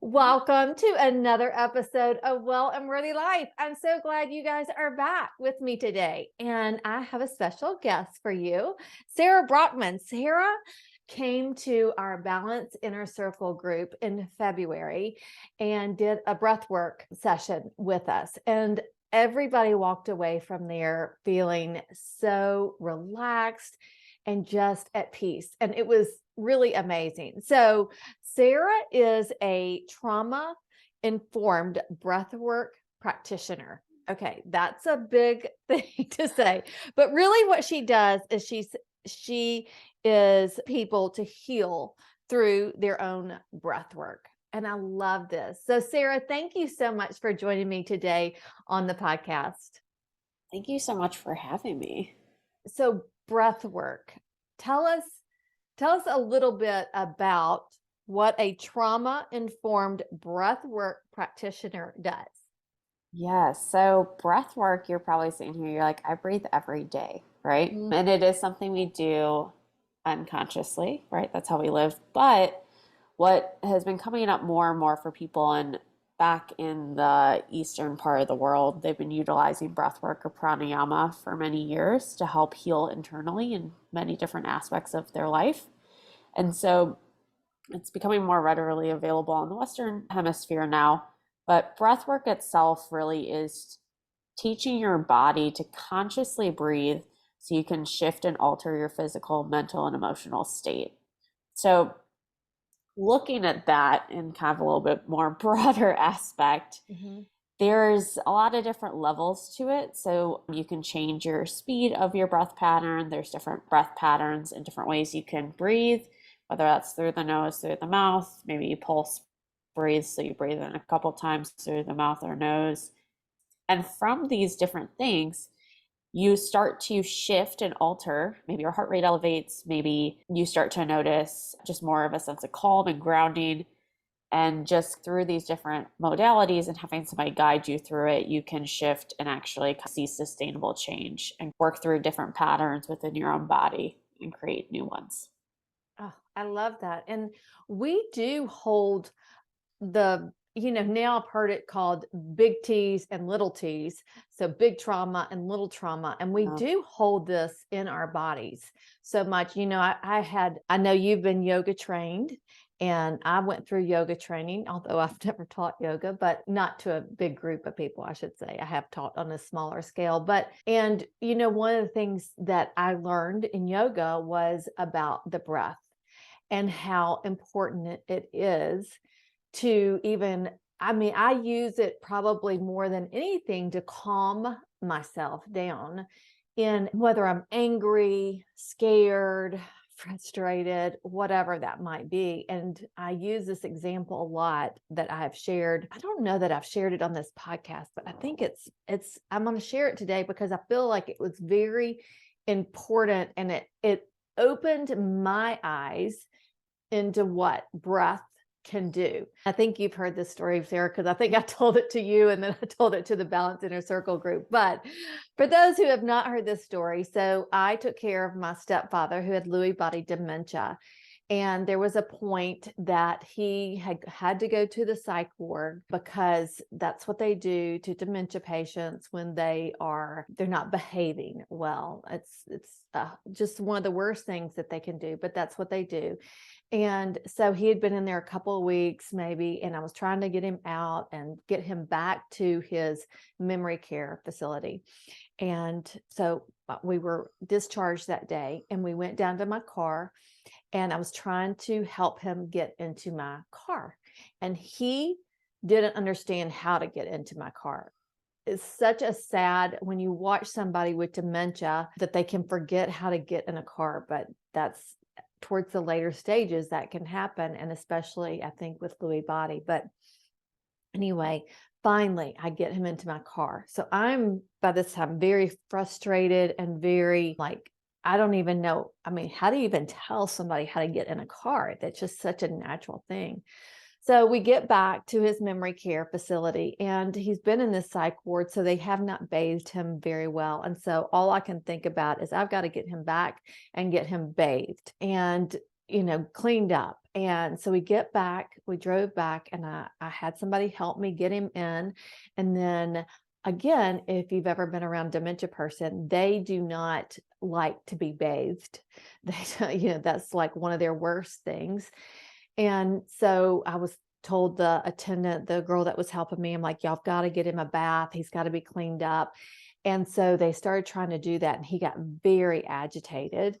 Welcome to another episode of Well and Worthy Life. I'm so glad you guys are back with me today. And I have a special guest for you, Sarah Brackmann. Sarah came to our Balance Inner Circle group in February and did a breathwork session with us. And everybody walked away from there feeling so relaxed and just at peace. And it was really amazing. So Sarah is a trauma-informed breathwork practitioner. Okay, that's a big thing to say. But really what she does is she is people to heal through their own breath work. And I love this. So Sarah, thank you so much for joining me today on the podcast. Thank you so much for having me. So breath work. Tell us a little bit about what a trauma-informed breathwork practitioner does. Yes. So breath work, you're probably sitting here, you're like, I breathe every day, right? Mm. And it is something we do unconsciously, right? That's how we live. But what has been coming up more and more for people, and back in the eastern part of the world, they've been utilizing breath work or pranayama for many years to help heal internally in many different aspects of their life. And so it's becoming more readily available in the Western hemisphere now. But breath work itself really is teaching your body to consciously breathe so you can shift and alter your physical, mental, and emotional state. So, looking at that in kind of a little bit more broader aspect, there's a lot of different levels to it. So you can change your speed of your breath pattern. There's different breath patterns and different ways you can breathe, whether that's through the nose, through the mouth. Maybe you pulse breathe, so you breathe in a couple times through the mouth or nose. And from these different things, you start to shift and alter. Maybe your heart rate elevates. Maybe you start to notice just more of a sense of calm and grounding. And just through these different modalities and having somebody guide you through it, you can shift and actually see sustainable change and work through different patterns within your own body and create new ones. Oh, I love that. And we do hold now I've heard it called big T's and little T's. So big trauma and little trauma. And we do hold this in our bodies so much. I know you've been yoga trained, and I went through yoga training, although I've never taught yoga, but not to a big group of people, I should say. I have taught on a smaller scale. One of the things that I learned in yoga was about the breath and how important it is to I use it probably more than anything to calm myself down in whether I'm angry, scared, frustrated, whatever that might be. And I use this example a lot that I have shared. I don't know that I've shared it on this podcast, but I think I'm going to share it today because I feel like it was very important, and it opened my eyes into what breath can do. I think you've heard this story, Sarah, because I think I told it to you and then I told it to the Balance Inner Circle group. But for those who have not heard this story, so I took care of my stepfather who had Lewy body dementia. And there was a point that he had to go to the psych ward because that's what they do to dementia patients when they're not behaving well. It's just one of the worst things that they can do, but that's what they do. And so he had been in there a couple of weeks maybe, and I was trying to get him out and get him back to his memory care facility. And so we were discharged that day, and we went down to my car, and I was trying to help him get into my car. And he didn't understand how to get into my car. It's such a sad when you watch somebody with dementia that they can forget how to get in a car, but that's towards the later stages that can happen, and especially I think with Lewy body. But anyway, finally I get him into my car. So I'm by this time very frustrated and very like, I don't even know. I mean, how do you even tell somebody how to get in a car? That's just such a natural thing. So we get back to his memory care facility, and he's been in this psych ward, so they have not bathed him very well. And so all I can think about is I've got to get him back and get him bathed. And cleaned up. And so we get back, we drove back, and I had somebody help me get him in. And then again, if you've ever been around a dementia person, they do not like to be bathed. That's like one of their worst things. And so I was told the attendant, the girl that was helping me, I'm like, y'all got to get him a bath. He's got to be cleaned up. And so they started trying to do that, and he got very agitated.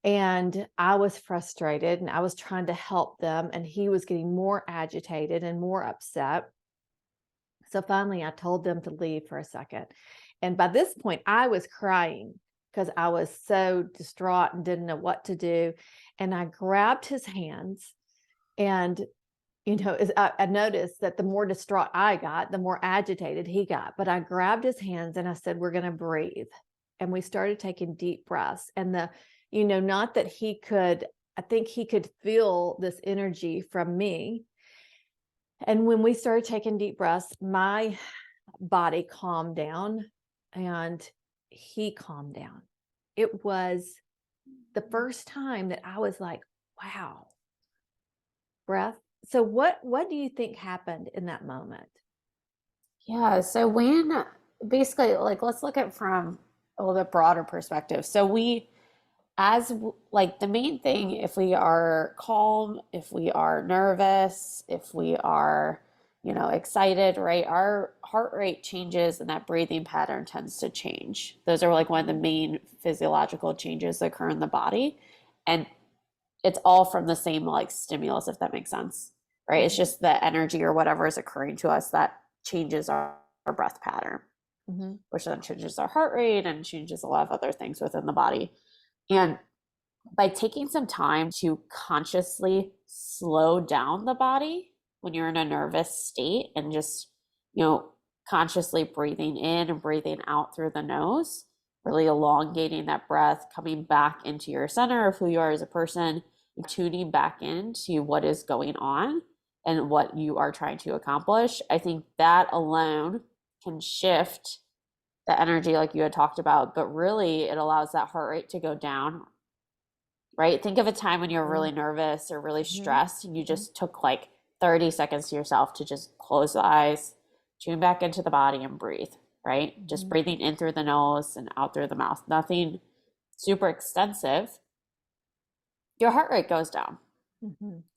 And I was frustrated, and I was trying to help them, and he was getting more agitated and more upset. So finally, I told them to leave for a second. And by this point, I was crying because I was so distraught and didn't know what to do. And I grabbed his hands, and I noticed that the more distraught I got, the more agitated he got. But I grabbed his hands and I said, we're going to breathe. And we started taking deep breaths. And not that I think he could feel this energy from me. And when we started taking deep breaths, my body calmed down and he calmed down. It was the first time that I was like, wow, breath. So what do you think happened in that moment? Yeah, so when basically, like, let's look at from a little bit broader perspective. So like the main thing, if we are calm, if we are nervous, if we are, excited, right, our heart rate changes and that breathing pattern tends to change. Those are like one of the main physiological changes that occur in the body. And it's all from the same like stimulus, if that makes sense, right? It's just the energy or whatever is occurring to us that changes our breath pattern, which then changes our heart rate and changes a lot of other things within the body. And by taking some time to consciously slow down the body when you're in a nervous state and just, consciously breathing in and breathing out through the nose, really elongating that breath, coming back into your center of who you are as a person, tuning back into what is going on and what you are trying to accomplish. I think that alone can shift the energy like you had talked about, but really it allows that heart rate to go down, right? Think of a time when you're really nervous or really stressed and you just took like 30 seconds to yourself to just close the eyes, tune back into the body and breathe, right? Just breathing in through the nose and out through the mouth. Nothing super extensive. Your heart rate goes down.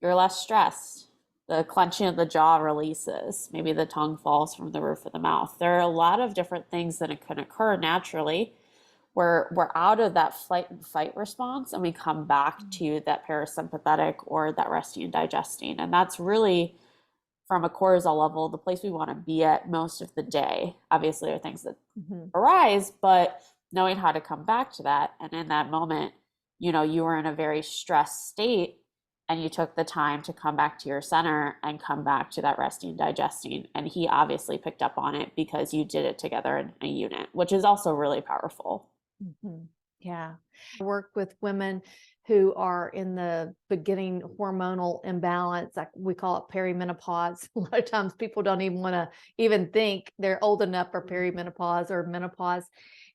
You're less stressed. The clenching of the jaw releases. Maybe the tongue falls from the roof of the mouth. There are a lot of different things that can occur naturally where we're out of that flight and fight response and we come back to that parasympathetic or that resting and digesting. And that's really, from a cortisol level, the place we want to be at most of the day. Obviously, there are things that arise, but knowing how to come back to that. And in that moment, you were in a very stressed state and you took the time to come back to your center and come back to that resting and digesting. And he obviously picked up on it because you did it together in a unit, which is also really powerful. Yeah. I work with women who are in the beginning hormonal imbalance, like we call it perimenopause. A lot of times people don't even want to even think they're old enough for perimenopause or menopause.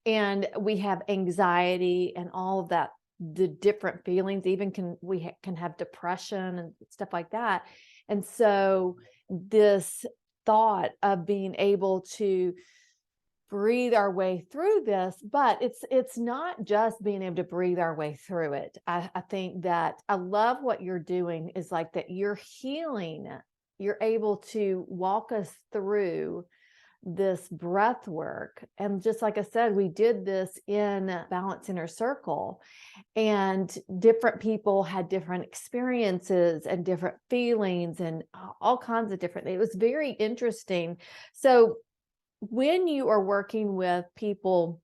And we have anxiety and all of that, the different feelings, even can have depression and stuff like that. And so this thought of being able to breathe our way through this, but it's not just being able to breathe our way through it. I think that I love what you're doing is like that you're healing, you're able to walk us through this breath work. And just like I said, we did this in Balance Inner Circle, and different people had different experiences and different feelings and all kinds of different things. It was very interesting. So when you are working with people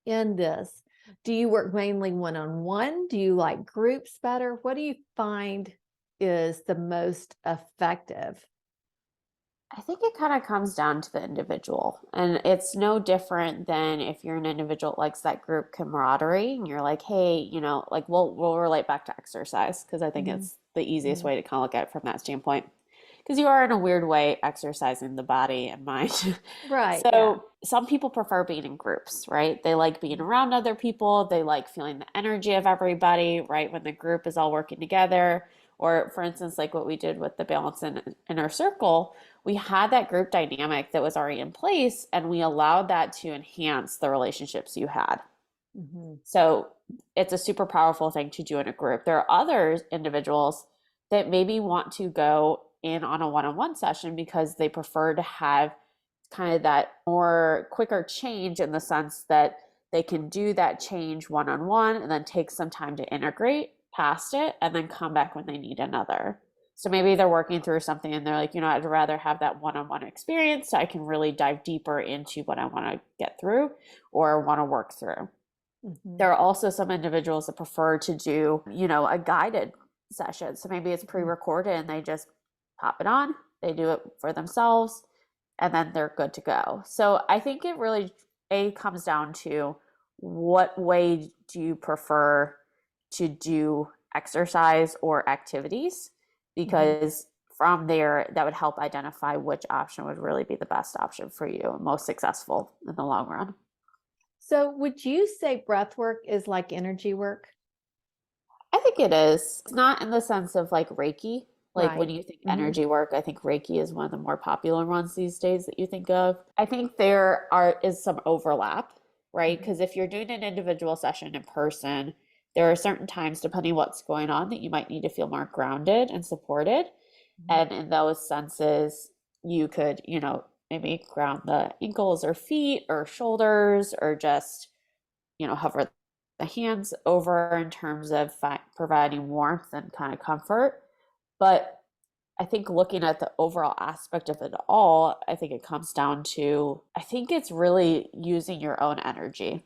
in this, do you work mainly one-on-one? Do you like groups better? What do you find is the most effective? I think it kind of comes down to the individual. And it's no different than if you're an individual that likes that group camaraderie and you're like, hey, like we'll relate back to exercise because I think it's the easiest way to kind of look at it from that standpoint. Because you are in a weird way exercising the body and mind. Right. So some people prefer being in groups, right? They like being around other people. They like feeling the energy of everybody, right? When the group is all working together. Or, for instance, like what we did with the balance in our circle, we had that group dynamic that was already in place, and we allowed that to enhance the relationships you had. Mm-hmm. So it's a super powerful thing to do in a group. There are other individuals that maybe want to go in on a one-on-one session because they prefer to have kind of that more quicker change, in the sense that they can do that change one-on-one and then take some time to integrate past it and then come back when they need another. So maybe they're working through something and they're like, I'd rather have that one-on-one experience so I can really dive deeper into what I want to get through or want to work through. Mm-hmm. There are also some individuals that prefer to do, a guided session. So maybe it's pre-recorded and they just pop it on, they do it for themselves, and then they're good to go. So I think it really comes down to, what way do you prefer to do exercise or activities? Because from there, that would help identify which option would really be the best option for you and most successful in the long run. So would you say breath work is like energy work? I think it is. It's not in the sense of like Reiki. Like when Right. you think Mm-hmm. energy work, I think Reiki is one of the more popular ones these days that you think of. I think is some overlap, right? Because if you're doing an individual session in person, there are certain times, depending what's going on, that you might need to feel more grounded and supported. And in those senses, you could, maybe ground the ankles or feet or shoulders, or just, hover the hands over in terms of providing warmth and kind of comfort. But I think looking at the overall aspect of it all, I think it comes down to, I think it's really using your own energy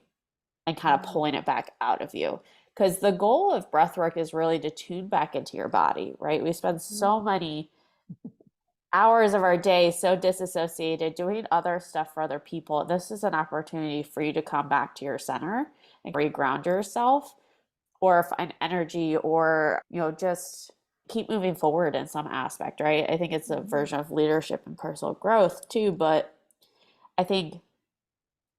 and kind of pulling it back out of you. Because the goal of breath work is really to tune back into your body, right? We spend so many hours of our day so disassociated doing other stuff for other people. This is an opportunity for you to come back to your center and reground yourself, or find energy, or just keep moving forward in some aspect, right? I think it's a version of leadership and personal growth too, but I think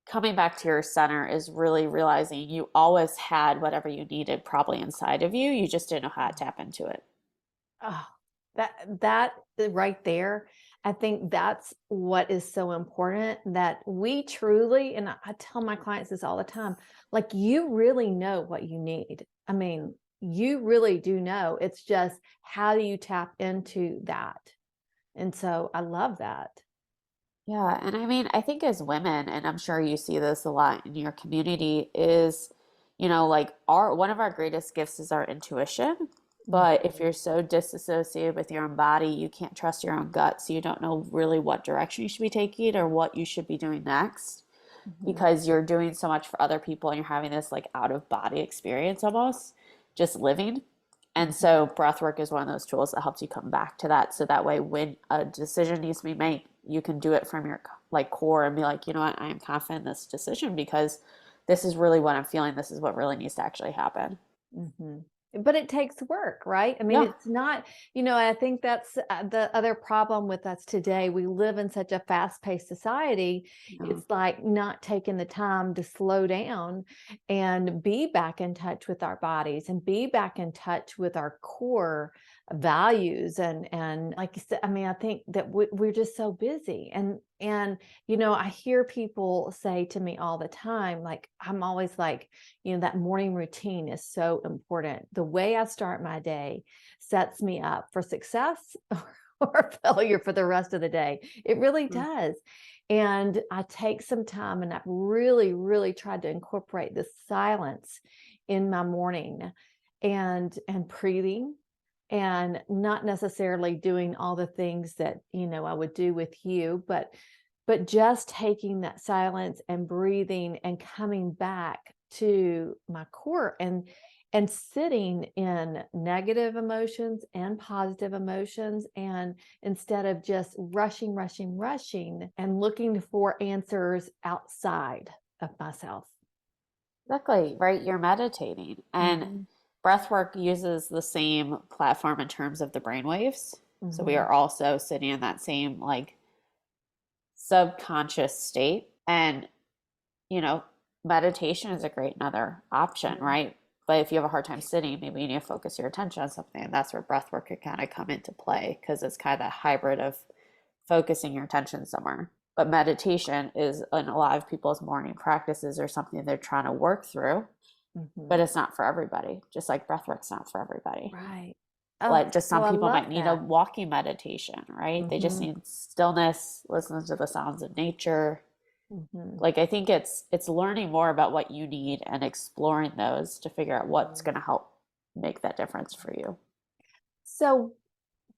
coming back to your center is really realizing you always had whatever you needed probably inside of you. You just didn't know how to tap into it. Oh, that right there, I think that's what is so important, that we truly, and I tell my clients this all the time, like, you really know what you need. I mean, you really do know. It's just, how do you tap into that? And so I love that. Yeah, and I mean, I think as women, and I'm sure you see this a lot in your community, is, like our one of our greatest gifts is our intuition. But if you're so disassociated with your own body, you can't trust your own gut, so you don't know really what direction you should be taking or what you should be doing next, Mhm. because you're doing so much for other people and you're having this like out of body experience almost, just living. And Mhm. so breath work is one of those tools that helps you come back to that. So that way, when a decision needs to be made, you can do it from your like core and be like, you know what, I am confident in this decision because this is really what I'm feeling. This is what really needs to actually happen. Mhm. But it takes work, right? I mean, Yeah. it's not, I think that's the other problem with us today. We live in such a fast-paced society. Yeah. It's like not taking the time to slow down and be back in touch with our bodies and be back in touch with our core values. And like you said, I mean, I think that we're just so busy. And I hear people say to me all the time, like, I'm always like, that morning routine is so important. The way I start my day sets me up for success or failure for the rest of the day. It really does. And I take some time, and I've really, really tried to incorporate this silence in my morning, and breathing, and not necessarily doing all the things that I would do with you, but just taking that silence and breathing and coming back to my core, and sitting in negative emotions and positive emotions, and instead of just rushing and looking for answers outside of myself. Exactly, right? You're meditating. And Mhm. breath work uses the same platform in terms of the brain waves. So we Mhm. are also sitting in that same like subconscious state. And, you know, meditation is a great another option, Mhm. right? But if you have a hard time sitting, maybe you need to focus your attention on something. And that's where breath work could kind of come into play because it's kind of a hybrid of focusing your attention somewhere. But meditation is in a lot of people's morning practices or something they're trying to work through, but Mhm. it's not for everybody. Just like breath work's not for everybody. Right. Oh, Like just well, some I people love might need a that. walking meditation, right? They just Hmm. need stillness, listen to the sounds of nature. Hmm. Like I think it's learning more about what you need and exploring those to figure out what's going to help make that difference for you. So,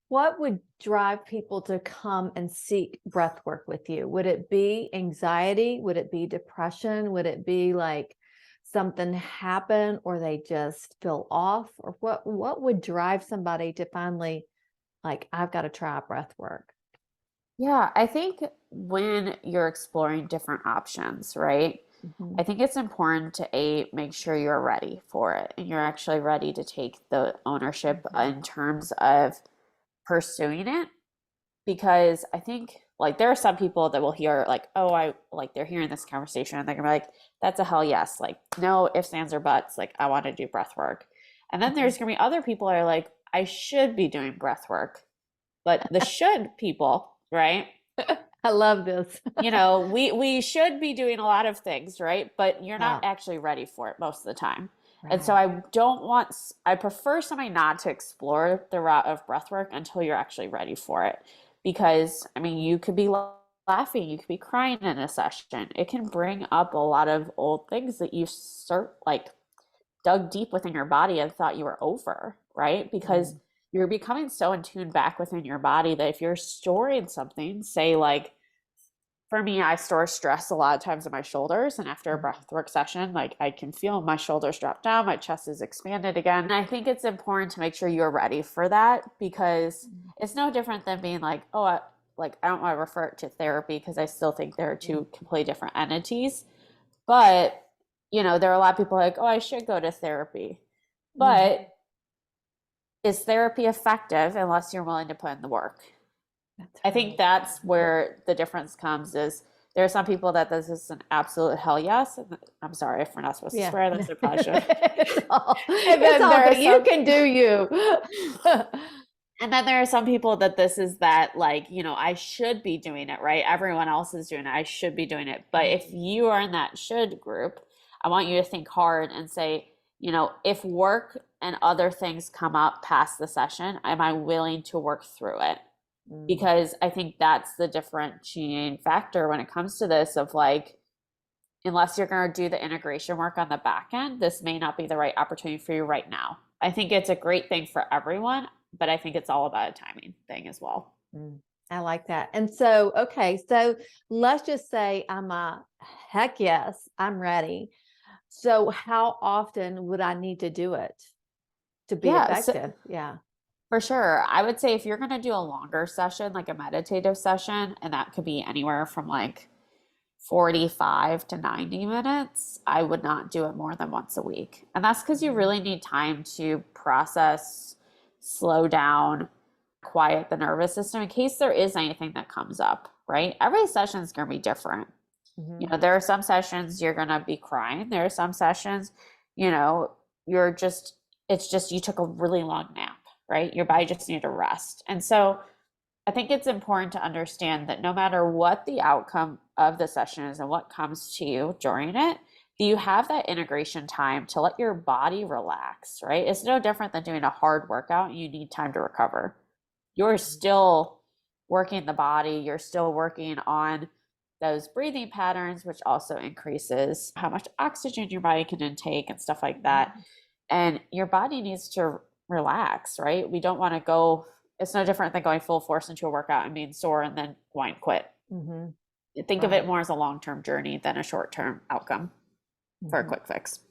what would drive people to come and seek breath work with you? Would it be anxiety? Would it be depression? Would it be like something happen or they just feel off? Or what would drive somebody to finally like, I've got to try breath work? Yeah, I think when you're exploring different options, right? Hmm. I think it's important to make sure you're ready for it and you're actually ready to take the ownership Hmm. in terms of pursuing it. Because I think like there are some people that will hear like, oh, I like they're hearing this conversation and they're gonna be like, that's a hell yes. Like, no ifs, ands, or buts. Like, I want to do breath work. And then there's gonna be other people that are like, I should be doing breath work. But the should people, right? I love this. We should be doing a lot of things, right? But you're not Yeah, actually ready for it most of the time. And so right. I prefer somebody not to explore the route of breath work until you're actually ready for it. Because, I mean, you could be laughing, you could be crying in a session. It can bring up a lot of old things that you start like dug deep within your body and thought you were over, right? Because Mm. you're becoming so in tune back within your body that if you're storing something, say like for me, I store stress a lot of times in my shoulders. And after a Mhm. breathwork session, like I can feel my shoulders drop down, my chest is expanded again. And I think it's important to make sure you're ready for that because it's no different than being like, oh, I don't want to refer it to therapy because I still think there are two completely different entities. But, there are a lot of people like, oh, I should go to therapy. Mhm. But is therapy effective unless you're willing to put in the work? That's I think right. that's where the difference comes is there are some people that this is an absolute hell yes. I'm sorry if we're not supposed to Yeah. swear, that's a probably should. And It's then all there are good. You some can do you. and then there are some people that this is that like, I should be doing it, right? Everyone else is doing it. I should be doing it. But if Mhm. you are in that should group, I want you to think hard and say, if work and other things come up past the session, am I willing to work through it? Mm. Because I think that's the differentiating factor when it comes to this of like, unless you're going to do the integration work on the back end, this may not be the right opportunity for you right now. I think it's a great thing for everyone, but I think it's all about a timing thing as well. Mm. I like that. And so, okay, so let's just say I'm a heck yes, I'm ready. So, how often would I need to do it to be Yeah, so effective? Yeah. for sure. I would say if you're going to do a longer session, like a meditative session, and that could be anywhere from like 45 to 90 minutes, I would not do it more than once a week. And that's because you Mhm. really need time to process, slow down, quiet the nervous system in case there is anything that comes up, right? Every session is going to be different. Mhm. There are some sessions you're going to be crying. There are some sessions, you know, you're just, it's just you took a really long nap, right? Your body just needed a rest. And so I think it's important to understand that no matter what the outcome of the session is and what comes to you during it, you have that integration time to let your body relax, right? It's no different than doing a hard workout. You need time to recover. You're still working the body, you're still working on those breathing patterns, which also increases how much oxygen your body can intake and stuff like that. Mhm. And your body needs to relax, right? We don't want to go, it's no different than going full force into a workout and being sore and then wanting to quit. Mhm. Think of it Right. more as a long term journey than a short term outcome for a Mhm. quick fix.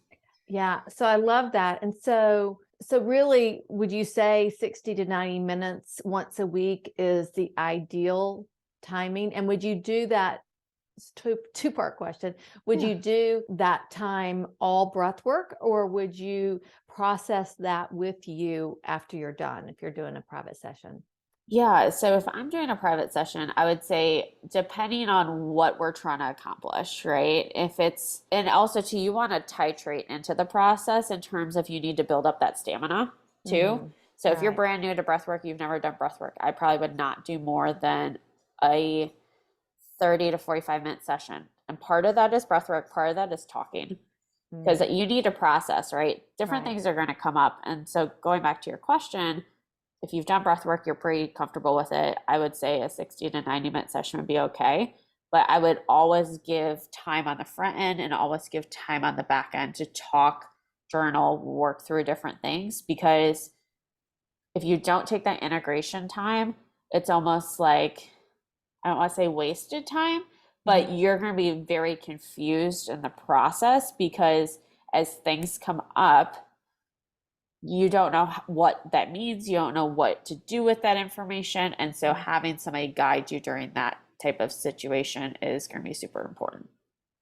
Yeah, so I love that. And so really would you say 60 to 90 minutes once a week is the ideal timing? And would you do that two-part question. Would Yeah. you do that time all breath work or would you process that with you after you're done if you're doing a private session? Yeah, so if I'm doing a private session, I would say depending on what we're trying to accomplish, right? If it's, and also too, you want to titrate into the process in terms of you need to build up that stamina too. Hmm. So if you're Right. brand new to breath work, you've never done breath work, I probably would not do more than a 30 to 45-minute session. And part of that is breath work, part of that is talking because Mm. you need to process, right? Different Right. things are going to come up. And so going back to your question, if you've done breath work, you're pretty comfortable with it. I would say a 60 to 90-minute session would be okay. But I would always give time on the front end and always give time on the back end to talk, journal, work through different things. Because if you don't take that integration time, it's almost like, I don't want to say wasted time, but Mhm. you're going to be very confused in the process because as things come up, you don't know what that means. You don't know what to do with that information. And so Mhm. having somebody guide you during that type of situation is going to be super important.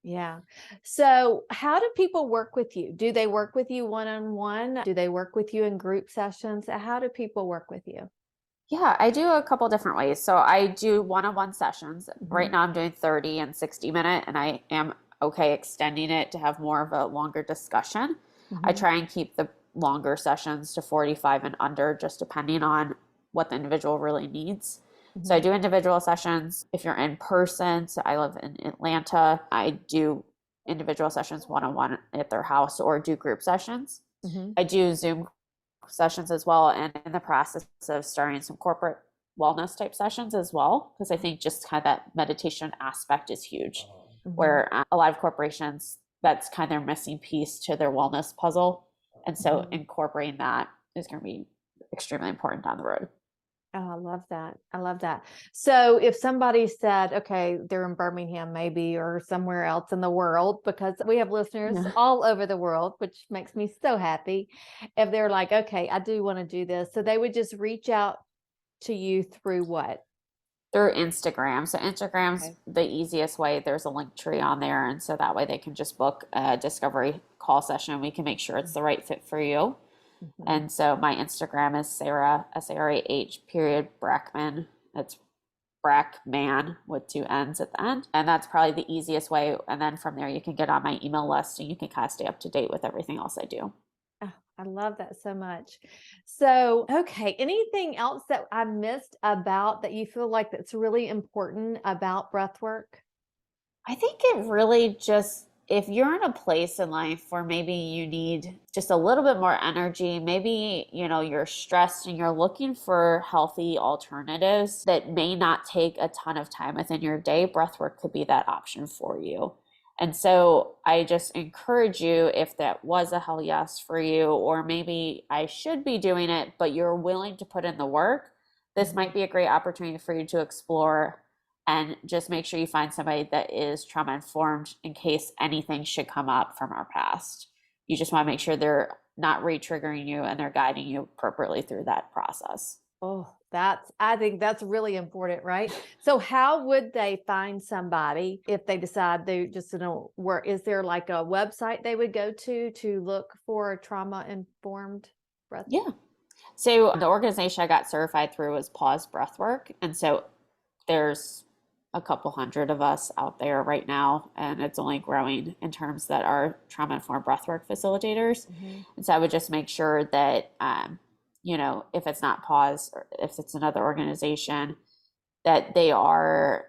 Yeah. So, how do people work with you? Do they work with you one on one? Do they work with you in group sessions? How do people work with you? Yeah, I do a couple different ways. So I do one-on-one sessions. Right Hmm. now I'm doing 30 and 60-minute, and I am okay extending it to have more of a longer discussion. I Hmm. try and keep the longer sessions to 45 and under, just depending on what the individual really needs. So I Hmm. do individual sessions. If you're in person, so I live in Atlanta, I do individual sessions one-on-one at their house or do group sessions. Hmm. I do Zoom sessions as well, and in the process of starting some corporate wellness type sessions as well, because I think just kind of that meditation aspect is huge, Hmm. where a lot of corporations, that's kind of their missing piece to their wellness puzzle. And so Hmm. incorporating that is going to be extremely important down the road. Oh, I love that. I love that. So, if somebody said, okay, they're in Birmingham, maybe, or somewhere else in the world, because we have listeners Yeah. all over the world, which makes me so happy. If they're like, okay, I do want to do this, so they would just reach out to you through what? Through Instagram. So Instagram's Okay. the easiest way. There's a link tree on there. And so that way they can just book a discovery call session. We can make sure it's the right fit for you. Mhm. And so my Instagram is Sarah, Sarah period Brackmann. It's Brackmann with two N's at the end. And that's probably the easiest way. And then from there, you can get on my email list and you can kind of stay up to date with everything else I do. Oh, I love that so much. So, okay, anything else that I missed about that you feel like that's really important about breath work? I think it really just, if you're in a place in life where maybe you need just a little bit more energy, maybe, you're stressed and you're looking for healthy alternatives that may not take a ton of time within your day, breathwork could be that option for you. And so I just encourage you, if that was a hell yes for you, or maybe I should be doing it, but you're willing to put in the work, this Mhm. might be a great opportunity for you to explore and just make sure you find somebody that is trauma informed in case anything should come up from our past. You just want to make sure they're not re-triggering you and they're guiding you appropriately through that process. Oh, I think that's really important, right? So, how would they find somebody if they decide they just don't work? Is there like a website they would go to look for trauma informed breath? Yeah. So the organization I got certified through was Pause Breathwork. And so there's a couple hundred of us out there right now, and it's only growing in terms that are trauma informed breathwork facilitators. Mhm. And so I would just make sure that, if it's not Pause or if it's another organization, that they are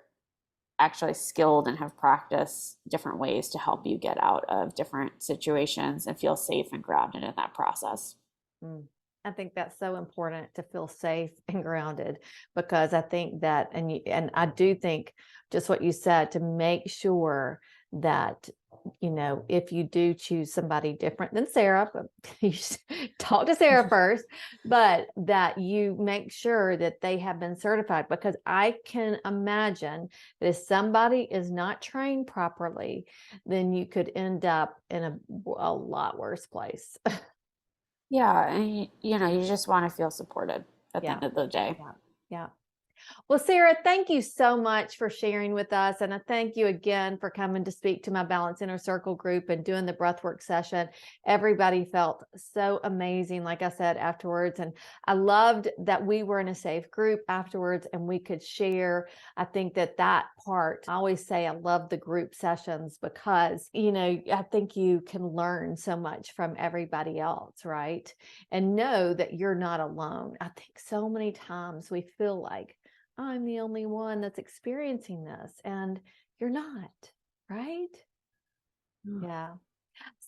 actually skilled and have practiced different ways to help you get out of different situations and feel safe and grounded in that process. Mm. I think that's so important to feel safe and grounded because I think that, and I do think just what you said to make sure that, if you do choose somebody different than Sarah, but you should talk to Sarah first, but that you make sure that they have been certified because I can imagine that if somebody is not trained properly, then you could end up in a lot worse place. Yeah, and you just want to feel supported at the Yeah. end of the day. Yeah. Yeah. Well, Sarah, thank you so much for sharing with us. And I thank you again for coming to speak to my Balance Inner Circle group and doing the breathwork session. Everybody felt so amazing, like I said, afterwards. And I loved that we were in a safe group afterwards and we could share. I think that that part, I always say I love the group sessions because, I think you can learn so much from everybody else, right? And know that you're not alone. I think so many times we feel like, I'm the only one that's experiencing this, and you're not, right? Mm. Yeah.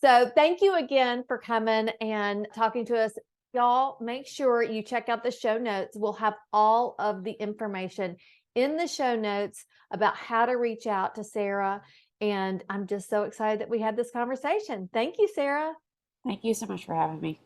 So thank you again for coming and talking to us. Y'all, make sure you check out the show notes. We'll have all of the information in the show notes about how to reach out to Sarah. And I'm just so excited that we had this conversation. Thank you, Sarah. Thank you so much for having me.